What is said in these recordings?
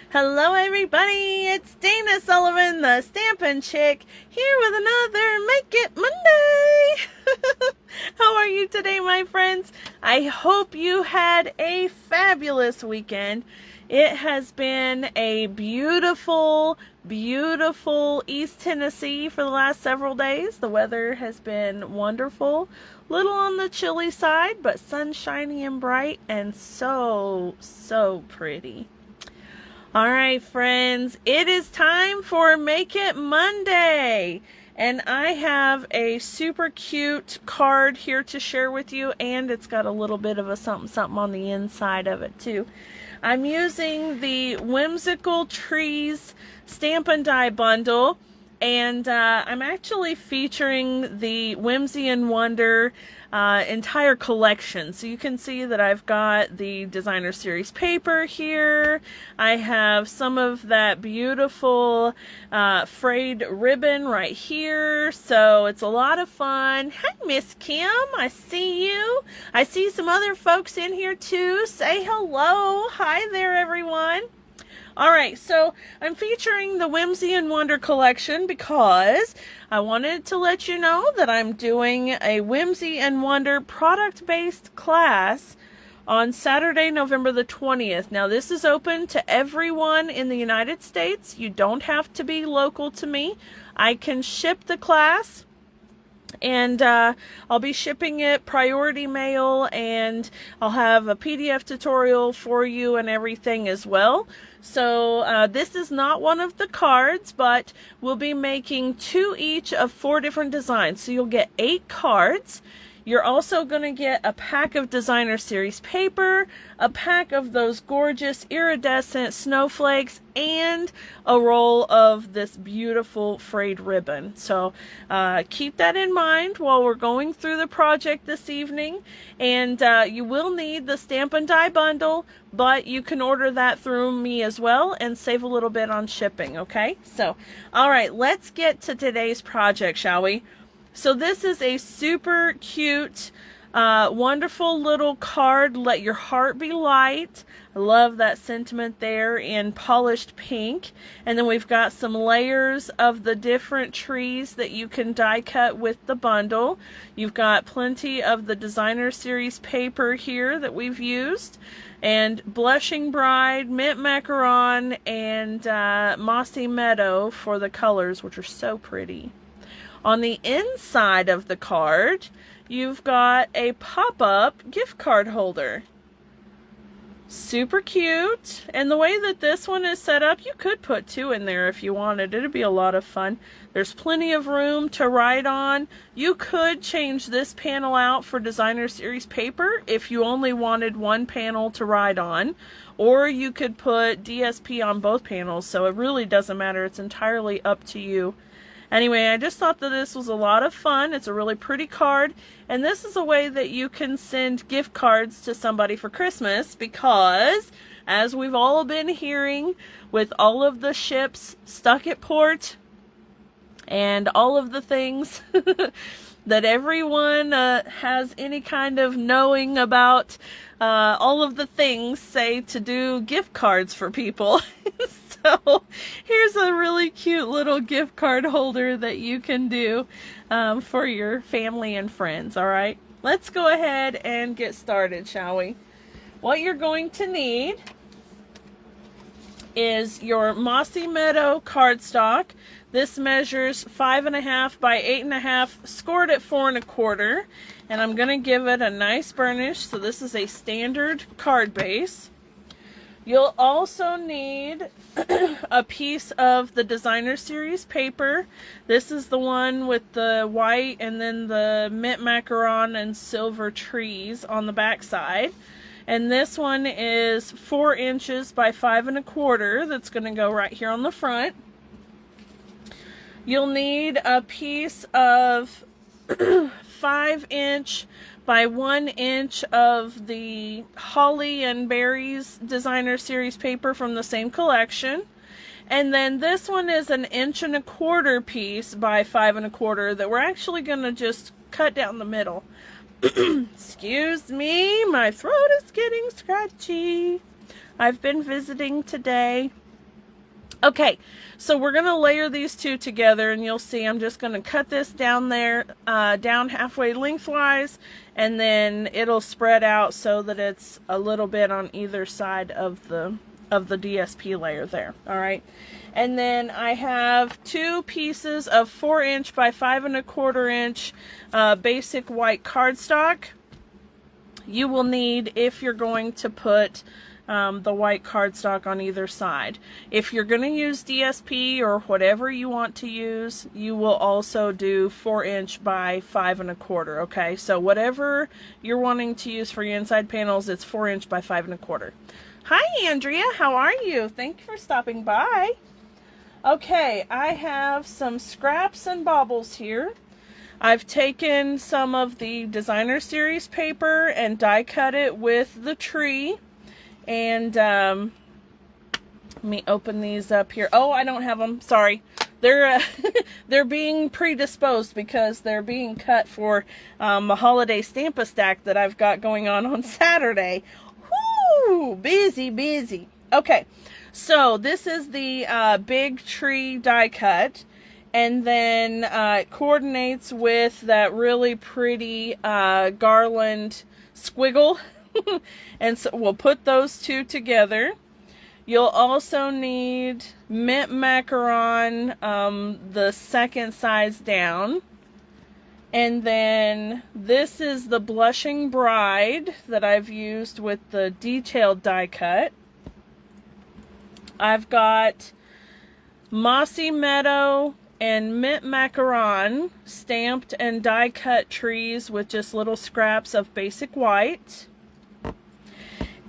Hello everybody, it's Dana Sullivan, the Stampin' Chick, here with another Make It Monday! How are you today, my friends? I hope you had a fabulous weekend. It has been a beautiful, beautiful East Tennessee for the last several days. The weather has been wonderful. Little on the chilly side, but sunshiny and bright and so pretty. All right, friends, it is time for Make It Monday. And I have a super cute card here to share with you, and it's got a little bit of a something on the inside of it too. I'm using the Whimsical Trees Stampin' Die bundle, and I'm actually featuring the Whimsy and Wonder entire collection. So you can see that I've got the designer series paper here. I have some of that beautiful frayed ribbon right here. So it's a lot of fun. Hi, Miss Kim. I see you. I see some other folks in here too. Say hello. Hi there, everyone. Alright, so I'm featuring the Whimsy and Wonder collection because I wanted to let you know that I'm doing a Whimsy and Wonder product-based class on Saturday, November the 20th. Now, this is open to everyone in the United States. You don't have to be local to me. I can ship the class. And I'll be shipping it priority mail, and I'll have a PDF tutorial for you and everything as well. So this is not one of the cards, but we'll be making 2 each of 4 different designs. So you'll get 8 cards. You're also going to get a pack of designer series paper, a pack of those gorgeous iridescent snowflakes, and a roll of this beautiful frayed ribbon. So keep that in mind while we're going through the project this evening. And you will need the Stampin' Die bundle, but you can order that through me as well and save a little bit on shipping, okay? So, all right, let's get to today's project, shall we? So this is a super cute, wonderful little card, Let Your Heart Be Light. I love that sentiment there in polished pink. And then we've got some layers of the different trees that you can die cut with the bundle. You've got plenty of the designer series paper here that we've used. And Blushing Bride, Mint Macaron, and Mossy Meadow for the colors, which are so pretty. On the inside of the card, you've got a pop-up gift card holder. Super cute. And the way that this one is set up, you could put 2 in there if you wanted. It'd be a lot of fun. There's plenty of room to write on. You could change this panel out for designer series paper if you only wanted 1 panel to write on. Or you could put DSP on both panels, so it really doesn't matter. It's entirely up to you. Anyway, I just thought that this was a lot of fun. It's a really pretty card. And this is a way that you can send gift cards to somebody for Christmas because, as we've all been hearing, with all of the ships stuck at port and all of the things that everyone has any kind of knowing about, all of the things say to do gift cards for people. So here's a really cute little gift card holder that you can do for your family and friends. All right, let's go ahead and get started, shall we? What you're going to need is your Mossy Meadow cardstock. This measures 5.5 by 8.5, scored at 4 1/4, and I'm going to give it a nice burnish. So this is a standard card base. You'll also need a piece of the designer series paper. This is the one with the white and then the mint macaron and silver trees on the back side. And this one is 4 inches by 5 1/4. That's going to go right here on the front. You'll need a piece of 5-inch by 1 inch of the Holly and Berries designer series paper from the same collection. And then this one is an 1.25 inch piece by 5 1/4 that we're actually going to just cut down the middle. Excuse me, my throat is getting scratchy. I've been visiting today. Okay, so we're going to layer these two together, and you'll see I'm just going to cut this down there, down halfway lengthwise, and then it'll spread out so that it's a little bit on either side of the DSP layer there. All right, and then I have 2 pieces of 4" by 5 1/4 inch basic white cardstock. You will need, if you're going to put the white cardstock on either side. If you're going to use DSP or whatever you want to use, you will also do 4" by 5 1/4. Okay, so whatever you're wanting to use for your inside panels, it's 4" by 5 1/4. Hi Andrea, how are you? Thank you for stopping by. Okay, I have some scraps and baubles here. I've taken some of the designer series paper and die cut it with the tree. And let me open these up here. Oh, I don't have them. Sorry. They're they're being predisposed because they're being cut for a holiday Stamp-a-Stack that I've got going on Saturday. Whoo! Busy, busy. Okay, so this is the big tree die cut. And then it coordinates with that really pretty garland squiggle. And so we'll put those two together. You'll also need mint macaron, the second size down. And then this is the Blushing Bride that I've used with the detailed die cut. I've got Mossy Meadow and mint macaron stamped and die cut trees with just little scraps of basic white.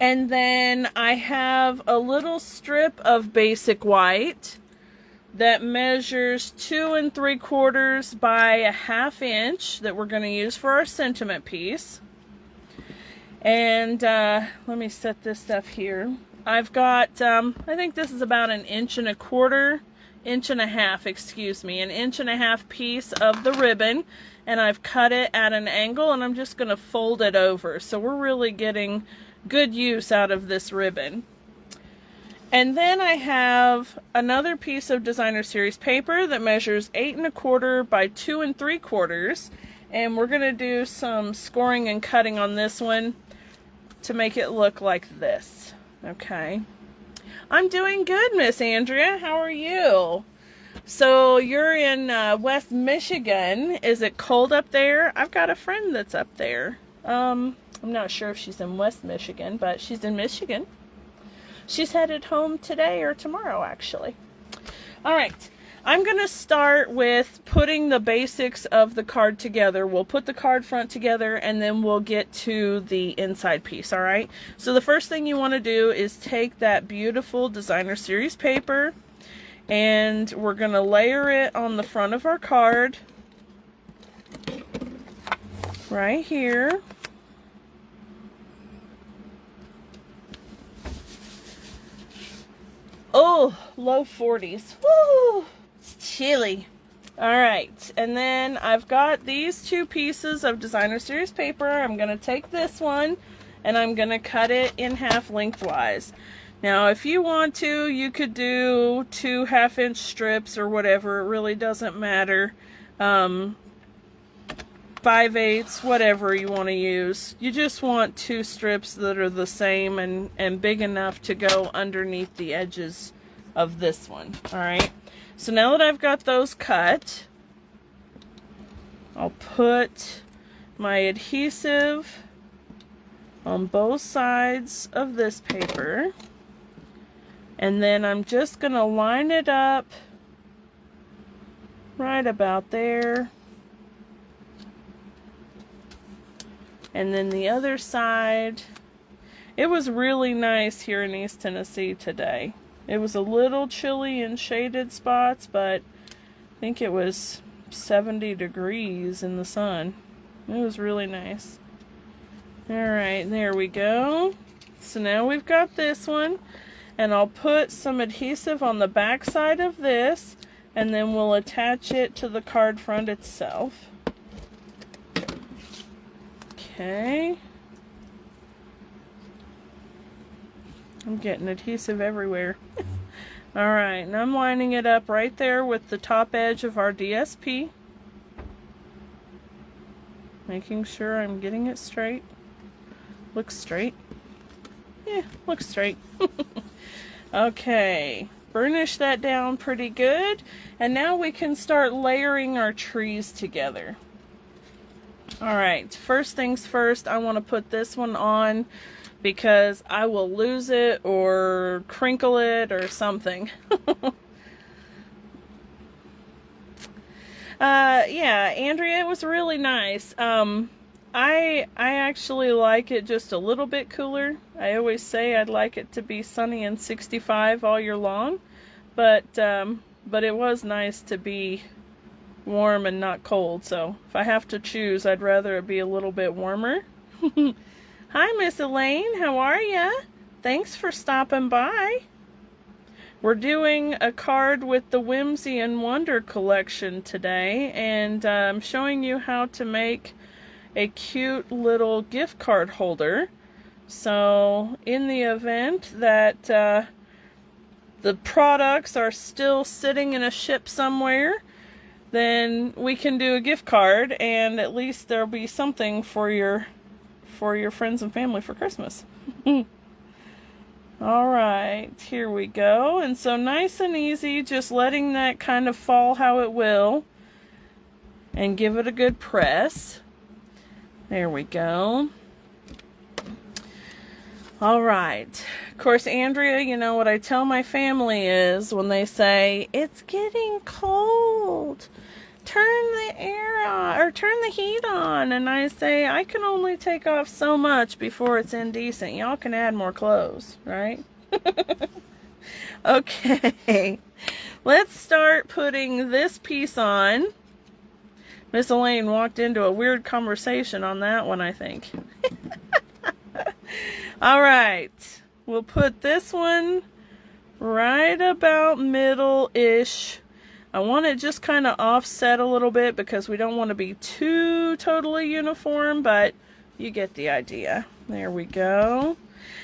And then I have a little strip of basic white that measures 2 3/4 by 1/2 inch that we're going to use for our sentiment piece. And let me set this stuff here. I've got, I think this is about 1 1/4 inch, excuse me, 1.5 inch piece of the ribbon, and I've cut it at an angle, and I'm just going to fold it over. So we're really getting good use out of this ribbon. And then I have another piece of designer series paper that measures 8 1/4 by 2 3/4, and we're going to do some scoring and cutting on this one to make it look like this. Okay, I'm doing good, Miss Andrea. How are you? So you're in West Michigan. Is it cold up there? I've got a friend that's up there. I'm not sure if she's in West Michigan, but she's in Michigan. She's headed home today or tomorrow, actually. All right, I'm going to start with putting the basics of the card together. We'll put the card front together, and then we'll get to the inside piece, all right? So the first thing you want to do is take that beautiful designer series paper, and we're going to layer it on the front of our card right here. Oh, low 40s. Woo! It's chilly. All right, and then I've got these 2 pieces of designer series paper. I'm going to take this one, and I'm going to cut it in half lengthwise. Now, if you want to, you could do 2 1/2 inch strips or whatever. It really doesn't matter. 5/8, whatever you want to use. You just want 2 strips that are the same and big enough to go underneath the edges of this one. All right. So now that I've got those cut, I'll put my adhesive on both sides of this paper, and then I'm just going to line it up right about there. And then the other side. It was really nice here in East Tennessee today. It was a little chilly in shaded spots, but I think it was 70 degrees in the sun. It was really nice. Alright, there we go. So now we've got this one, and I'll put some adhesive on the back side of this, and then we'll attach it to the card front itself. Okay. I'm getting adhesive everywhere. Alright, and I'm lining it up right there with the top edge of our DSP. Making sure I'm getting it straight. Looks straight. Yeah, looks straight. Okay, burnish that down pretty good. And now we can start layering our trees together. Alright, first things first, I want to put this one on because I will lose it or crinkle it or something. Yeah, Andrea, it was really nice. I actually like it just a little bit cooler. I always say I'd like it to be sunny and 65 all year long, but it was nice to be warm and not cold. So if I have to choose, I'd rather it be a little bit warmer. Hi, Miss Elaine. How are ya? Thanks for stopping by. We're doing a card with the Whimsy and Wonder collection today, and I'm showing you how to make a cute little gift card holder. So in the event that the products are still sitting in a ship somewhere, then we can do a gift card, and at least there'll be something for your friends and family for Christmas. Alright, here we go. And so nice and easy, just letting that kind of fall how it will. And give it a good press. There we go. Alright. Of course, Andrea, you know what I tell my family is when they say, it's getting cold, turn the air on, or turn the heat on. And I say, I can only take off so much before it's indecent. Y'all can add more clothes, right? Okay. Let's start putting this piece on. Miss Elaine walked into a weird conversation on that one, I think. Alright. We'll put this one right about middle-ish. I want it just kind of offset a little bit because we don't want to be too totally uniform, but you get the idea. There we go.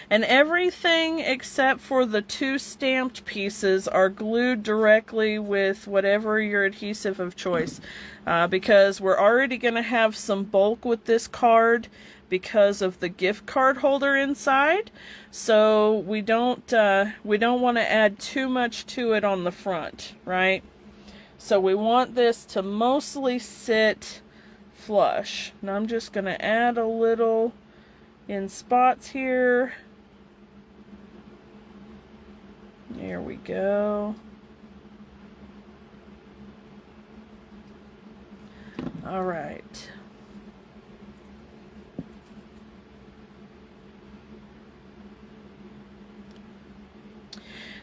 And everything except for the two stamped pieces are glued directly with whatever your adhesive of choice. Because we're already going to have some bulk with this card because of the gift card holder inside. So we don't want to add too much to it on the front, right? So we want this to mostly sit flush. Now I'm just going to add a little in spots here. There we go. All right.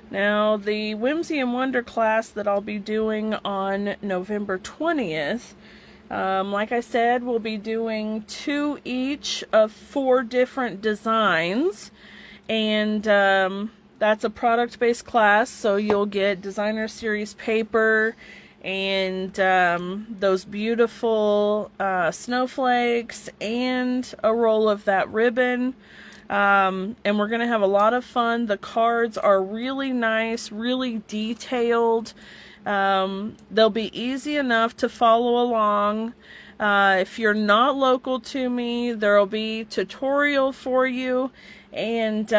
Now, the Whimsy and Wonder class that I'll be doing on November 20th, like I said, we'll be doing 2 each of 4 different designs, and that's a product-based class, so you'll get designer series paper and those beautiful snowflakes and a roll of that ribbon. And we're going to have a lot of fun. The cards are really nice, really detailed. They'll be easy enough to follow along. If you're not local to me, there'll be tutorial for you, and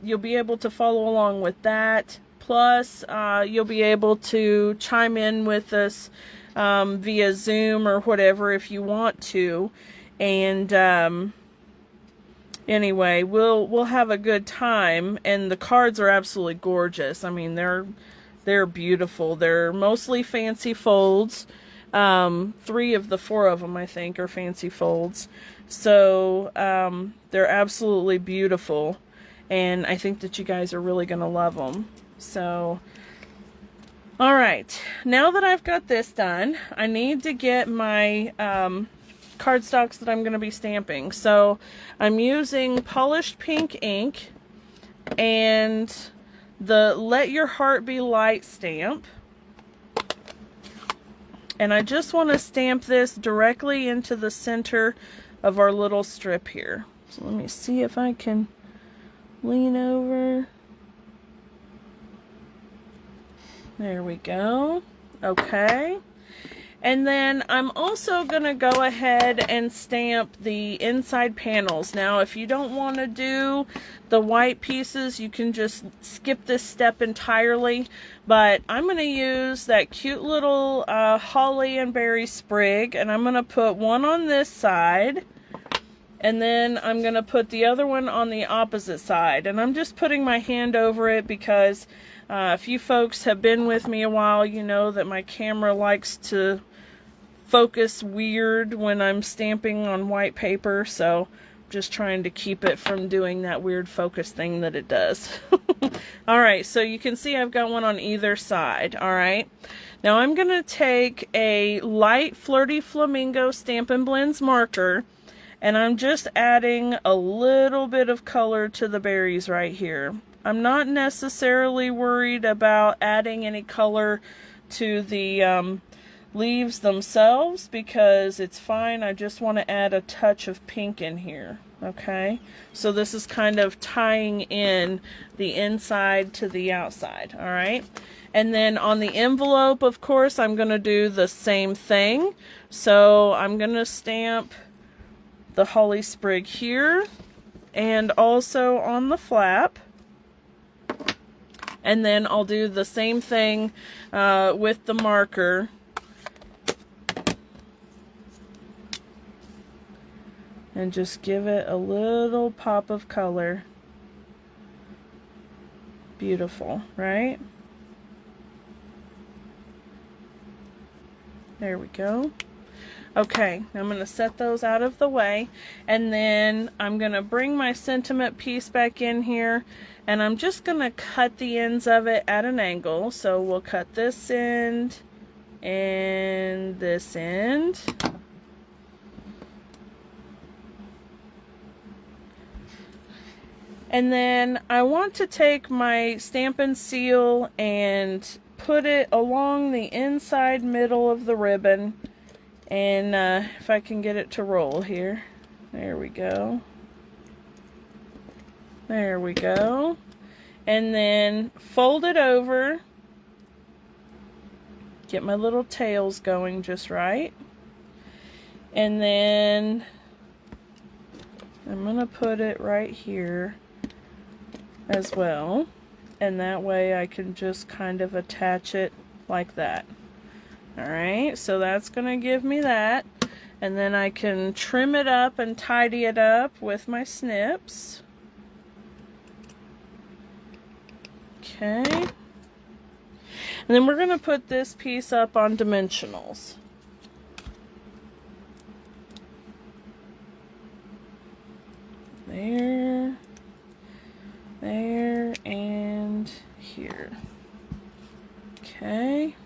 you'll be able to follow along with that. Plus, you'll be able to chime in with us via Zoom or whatever if you want to. And anyway, we'll have a good time, and the cards are absolutely gorgeous. I mean, they're beautiful. They're mostly fancy folds. 3 of the 4 of them, I think, are fancy folds. So they're absolutely beautiful, and I think that you guys are really going to love them. So, all right, now that I've got this done, I need to get my cardstocks that I'm going to be stamping. So I'm using polished pink ink and the Let Your Heart Be Light stamp. And I just want to stamp this directly into the center of our little strip here. So let me see if I can lean over. There we go. Okay. And then I'm also going to go ahead and stamp the inside panels. Now, if you don't want to do the white pieces, you can just skip this step entirely. But I'm going to use that cute little holly and berry sprig, and I'm going to put one on this side. And then I'm going to put the other one on the opposite side. And I'm just putting my hand over it because if you folks have been with me a while, you know that my camera likes to focus weird when I'm stamping on white paper. So I'm just trying to keep it from doing that weird focus thing that it does. Alright, so you can see I've got one on either side. Alright, now I'm going to take a light Flirty Flamingo Stampin' Blends marker. And I'm just adding a little bit of color to the berries right here. I'm not necessarily worried about adding any color to the leaves themselves because it's fine. I just want to add a touch of pink in here. Okay, so this is kind of tying in the inside to the outside. All right, and then on the envelope, of course, I'm going to do the same thing. So I'm going to stamp the holly sprig here and also on the flap, and then I'll do the same thing with the marker and just give it a little pop of color. Beautiful, right? There we go. Okay, I'm going to set those out of the way, and then I'm going to bring my sentiment piece back in here, and I'm just going to cut the ends of it at an angle. So we'll cut this end and this end. And then I want to take my Stampin' Seal and put it along the inside middle of the ribbon. And if I can get it to roll here. There we go. There we go. And then fold it over. Get my little tails going just right. And then I'm going to put it right here as well. And that way I can just kind of attach it like that. Alright, so that's going to give me that. And then I can trim it up and tidy it up with my snips. Okay. And then we're going to put this piece up on dimensionals. There, there, and here. Okay.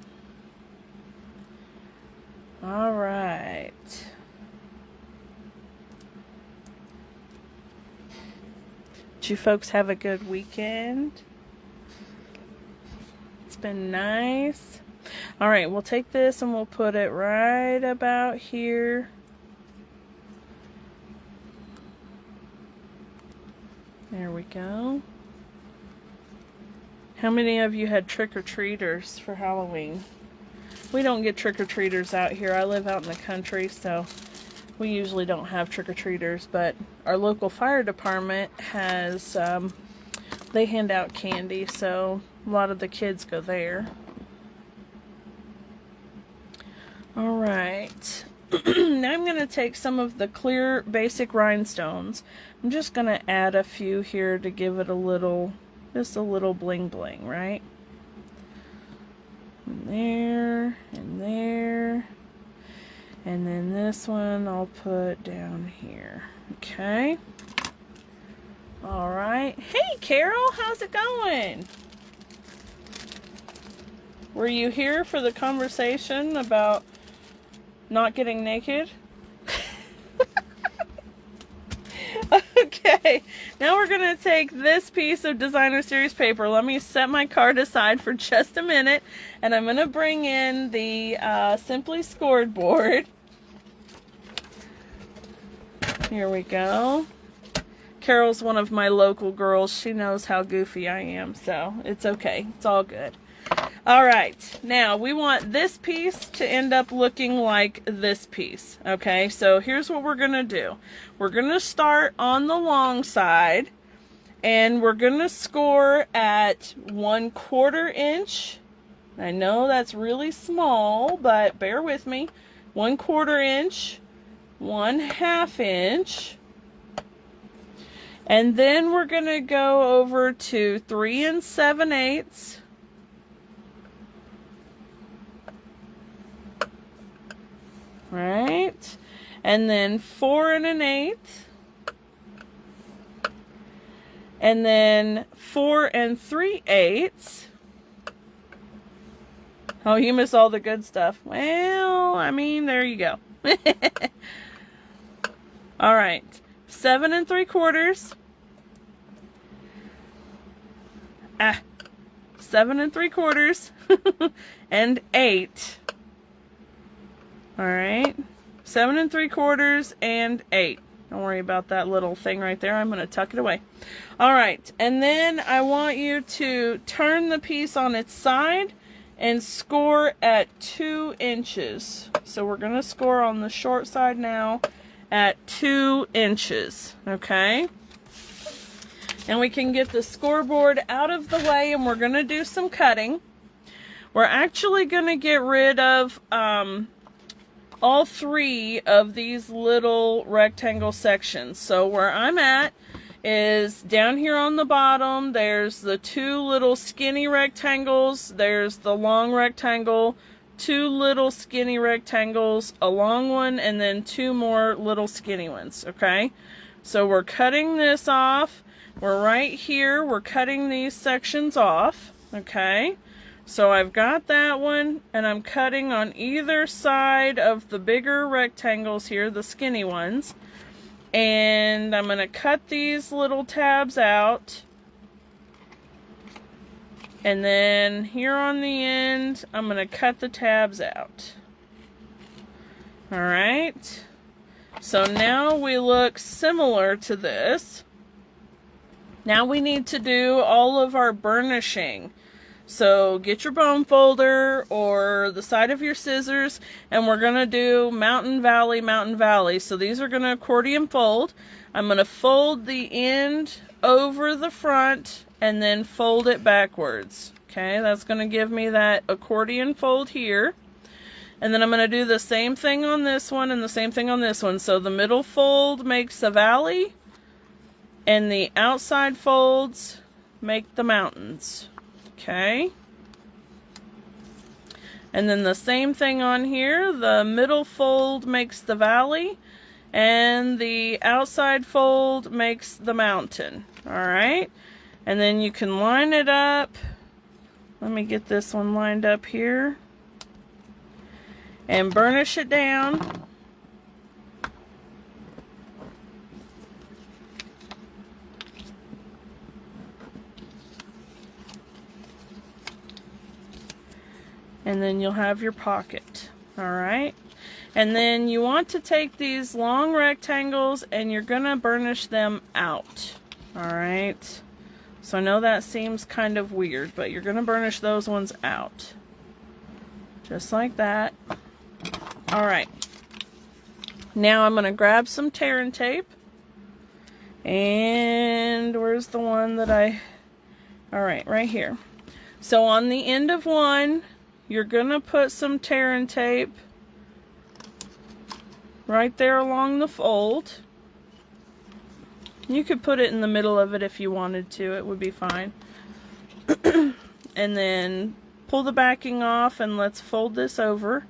All right. Did you folks have a good weekend? It's been nice. All right, we'll take this and we'll put it right about here. There we go. How many of you had trick-or-treaters for Halloween? We don't get trick-or-treaters out here. I live out in the country, so we usually don't have trick-or-treaters, but our local fire department has, they hand out candy, so a lot of the kids go there. Alright, now I'm going to take some of the clear basic rhinestones. I'm just going to add a few here to give it a little, just a little bling bling, right? And there, and there, and then this one I'll put down here. Okay. Alright. Hey Carol, how's it going? Were you here for the conversation about not getting naked? Okay, now we're going to take this piece of designer series paper. Let me set my card aside for just a minute, and I'm going to bring in the Simply Scored board. Here we go. Carol's one of my local girls. She knows how goofy I am, so it's okay. It's all good. All right, now we want this piece to end up looking like this piece. Okay, so here's what we're gonna do. We're gonna start on the long side, and we're gonna score at 1/4 inch. I know that's really small, but bear with me. 1/4 inch, 1/2 inch, and then we're gonna go over to 3 7/8. Right, and then 4 1/8, and then 4 3/8. Oh, you miss all the good stuff. Well, I mean, there you go. All right, 7 3/4. 7 3/4 and 8. All right, 7 3/4 and 8. Don't worry about that little thing right there. I'm going to tuck it away. All right, and then I want you to turn the piece on its side and score at 2 inches. So we're going to score on the short side now at 2 inches, okay? And we can get the scoreboard out of the way, and we're going to do some cutting. We're actually going to get rid of all 3 of these little rectangle sections. So where I'm at is down here on the bottom. There's the 2 little skinny rectangles. There's the long rectangle, 2 little skinny rectangles, a long one, and then 2 more little skinny ones, okay? So we're cutting this off. We're right here. We're cutting these sections off, okay? So I've got that one, and I'm cutting on either side of the bigger rectangles here, the skinny ones. And I'm going to cut these little tabs out. And then here on the end, I'm going to cut the tabs out. Alright. So now we look similar to this. Now we need to do all of our burnishing. So get your bone folder or the side of your scissors, and we're going to do Mountain Valley, Mountain Valley. So these are going to accordion fold. I'm going to fold the end over the front and then fold it backwards. Okay, that's going to give me that accordion fold here. And then I'm going to do the same thing on this one and the same thing on this one. So the middle fold makes a valley, and the outside folds make the mountains. Okay, and then the same thing on here. The middle fold makes the valley, and the outside fold makes the mountain. Alright, and then you can line it up. Let me get this one lined up here, and burnish it down. And then you'll have your pocket. Alright, and then you want to take these long rectangles and you're gonna burnish them out. Alright, so I know that seems kind of weird, but you're gonna burnish those ones out just like that. Alright, now I'm gonna grab some tear and tape, and where's the one that alright, right here. So on the end of one, you're going to put some tear and tape right there along the fold. You could put it in the middle of it if you wanted to. It would be fine. And then pull the backing off, and let's fold this over.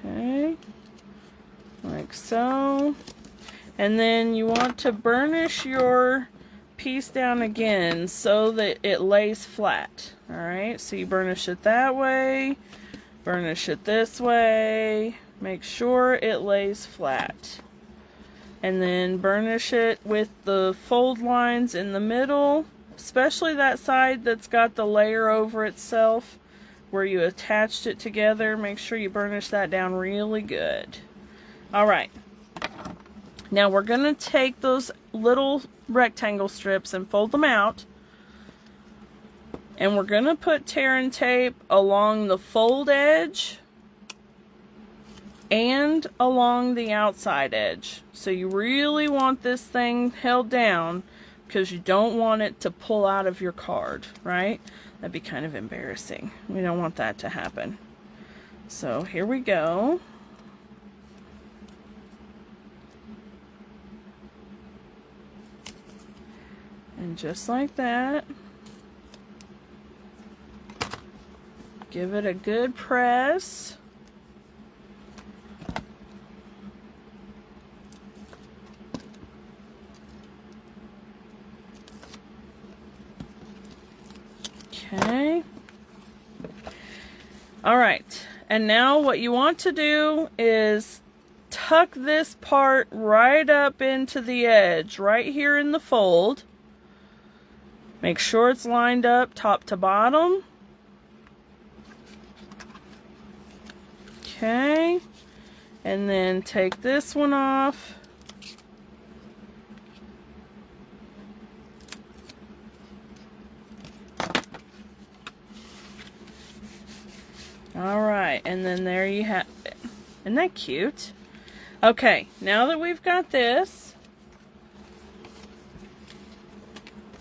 Okay, like so. And then you want to burnish your piece down again so that it lays flat. Alright, so you burnish it that way, burnish it this way, make sure it lays flat. And then burnish it with the fold lines in the middle especially that side that's got the layer over itself where you attached it together. Make sure you burnish that down really good. Alright, now we're going to take those little rectangle strips and fold them out, and we're going to put tear and tape along the fold edge and along the outside edge. So you really want this thing held down because you don't want it to pull out of your card, right? That'd be kind of embarrassing. We don't want that to happen. So here we go. And just like that, give it a good press. Okay. All right. And now what you want to do is tuck this part right up into the edge, right here in the fold. Make sure it's lined up top to bottom. Okay. And then take this one off. Alright, and then there you have it. Isn't that cute? Okay, now that we've got this,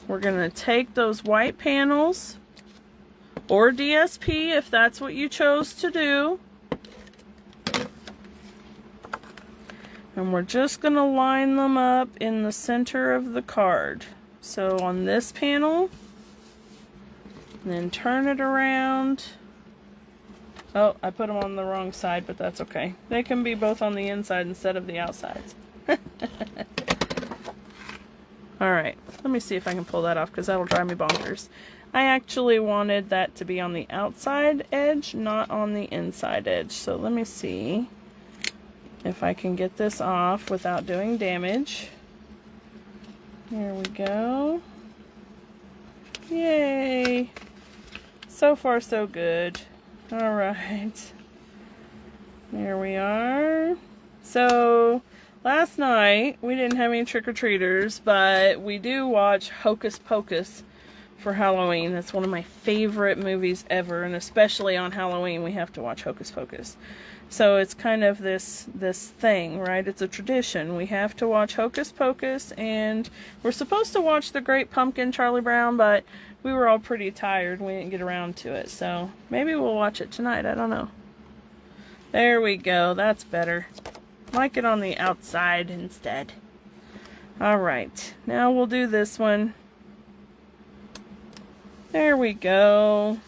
we're going to take those white panels, or DSP if that's what you chose to do, and we're just going to line them up in the center of the card. So on this panel, then turn it around. Oh, I put them on the wrong side, but that's okay. They can be both on the inside instead of the outsides. Alright, let me see if I can pull that off because that'll drive me bonkers. I actually wanted that to be on the outside edge, not on the inside edge. So let me see if I can get this off without doing damage. Here we go. Yay! So far so good. Alright, there we are. So, last night, we didn't have any trick-or-treaters, but we do watch Hocus Pocus for Halloween. That's one of my favorite movies ever, and especially on Halloween, we have to watch Hocus Pocus. So it's kind of this thing, right? It's a tradition. We have to watch Hocus Pocus, and we're supposed to watch The Great Pumpkin, Charlie Brown, but we were all pretty tired. We didn't get around to it, so maybe we'll watch it tonight. I don't know. There we go. That's better. Like it on the outside instead. Alright, now we'll do this one. There we go.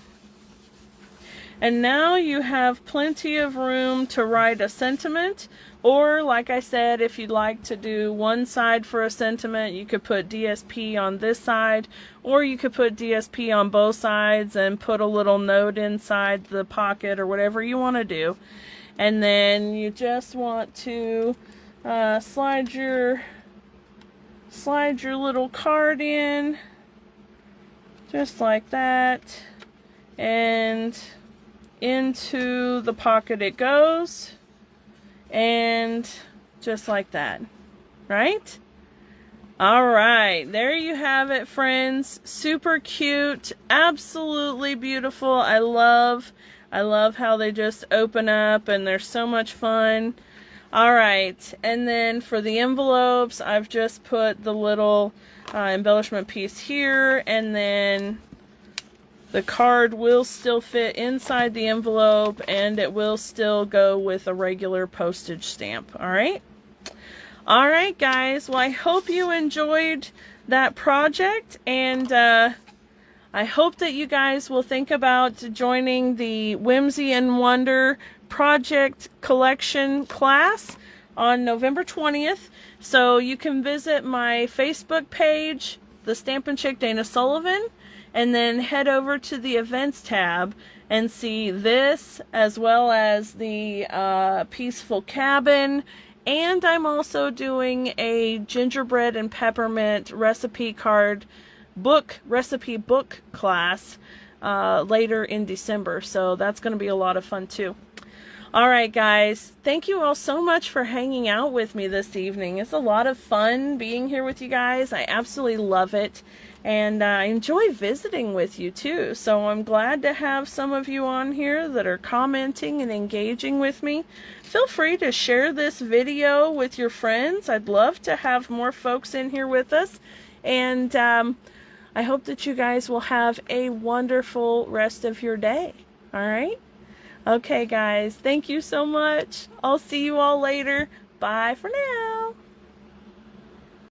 And now you have plenty of room to write a sentiment, or like I said, if you'd like to do one side for a sentiment, you could put DSP on this side, or you could put DSP on both sides and put a little note inside the pocket or whatever you want to do. And then you just want to slide your little card in, just like that, and into the pocket it goes, and just like that, right? Alright, there you have it, friends. Super cute, absolutely beautiful. I love how they just open up and they're so much fun. Alright, and then for the envelopes, I've just put the little embellishment piece here, and then the card will still fit inside the envelope, and it will still go with a regular postage stamp. Alright? Alright, guys. Well, I hope you enjoyed that project, and I hope that you guys will think about joining the Whimsy and Wonder Project Collection class on November 20th. So you can visit my Facebook page, the Stampin' Chick Dana Sullivan, and then head over to the events tab and see this, as well as the Peaceful Cabin. And I'm also doing a gingerbread and peppermint recipe card recipe book class later in December. So that's going to be a lot of fun too. All right, guys. Thank you all so much for hanging out with me this evening. It's a lot of fun being here with you guys. I absolutely love it. And I enjoy visiting with you too. So I'm glad to have some of you on here that are commenting and engaging with me. Feel free to share this video with your friends. I'd love to have more folks in here with us. And I hope that you guys will have a wonderful rest of your day. All right? Okay, guys. Thank you so much. I'll see you all later. Bye for now.